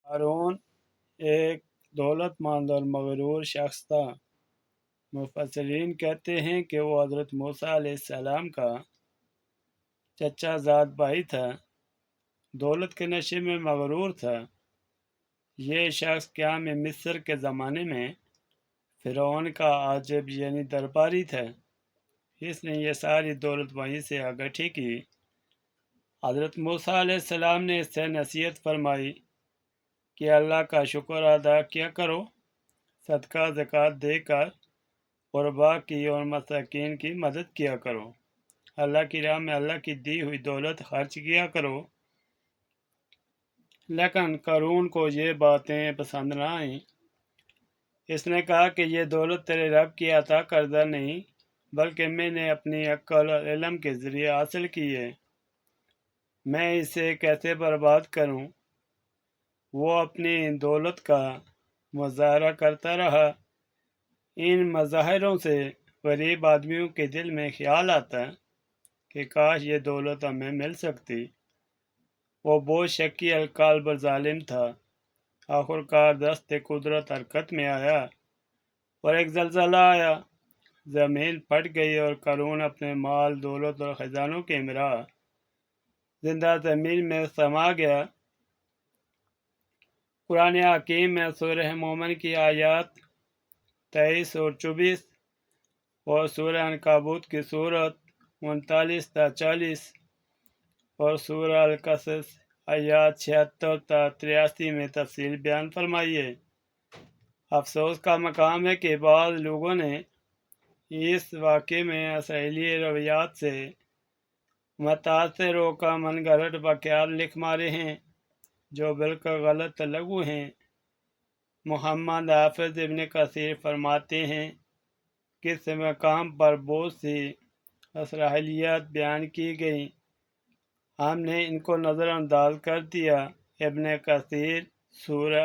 قارون ایک دولت مند اور مغرور شخص تھا۔ مفسرین کہتے ہیں کہ وہ حضرت موسیٰ علیہ السلام کا چچا زاد بھائی تھا۔ دولت کے نشے میں مغرور تھا۔ یہ شخص قیام مصر کے زمانے میں فرعون کا عاجب یعنی درباری تھا۔ اس نے یہ ساری دولت وہیں سے اکٹھی کی۔ حضرت موسیٰ علیہ السلام نے اس سے نصیحت فرمائی کہ اللہ کا شکر ادا کیا کرو، صدقہ زکوٰۃ دے کر غربا کی اور مساکین کی مدد کیا کرو، اللہ کی راہ میں اللہ کی دی ہوئی دولت خرچ کیا کرو۔ لیکن قارون کو یہ باتیں پسند نہ آئیں۔ اس نے کہا کہ یہ دولت تیرے رب کی عطا کردہ نہیں، بلکہ میں نے اپنی عقل اور علم کے ذریعے حاصل کی ہے۔ میں اسے کیسے برباد کروں؟ وہ اپنی دولت کا مظاہرہ کرتا رہا۔ ان مظاہروں سے غریب آدمیوں کے دل میں خیال آتا کہ کاش یہ دولت ہمیں مل سکتی۔ وہ بہت شکی القلب ظالم تھا۔ آخر کار دست قدرت حرکت میں آیا اور ایک زلزلہ آیا۔ زمین پھٹ گئی اور قارون اپنے مال، دولت اور خزانوں کے ہمراہ زندہ زمین میں سما گیا۔ قرآن حکیم میں سورہ مومن کی آیات 23 اور 24 اور سورہ عنکبوت کی صورت 39 تا 40 اور سورہ القصص آیات 76 تا 83 میں تفصیل بیان فرمائی ہے۔ افسوس کا مقام ہے کہ بعض لوگوں نے اس واقعے میں اسرائیلی روایات سے متاثر ہو کر من گھڑت واقعات لکھ مارے ہیں جو بالکل غلط لغو ہیں۔ محمد حافظ ابن کثیر فرماتے ہیں کہ اس مقام پر بہت سی اسرائیلیات بیان کی گئیں، ہم نے ان کو نظر انداز کر دیا۔ ابن کثیر سورہ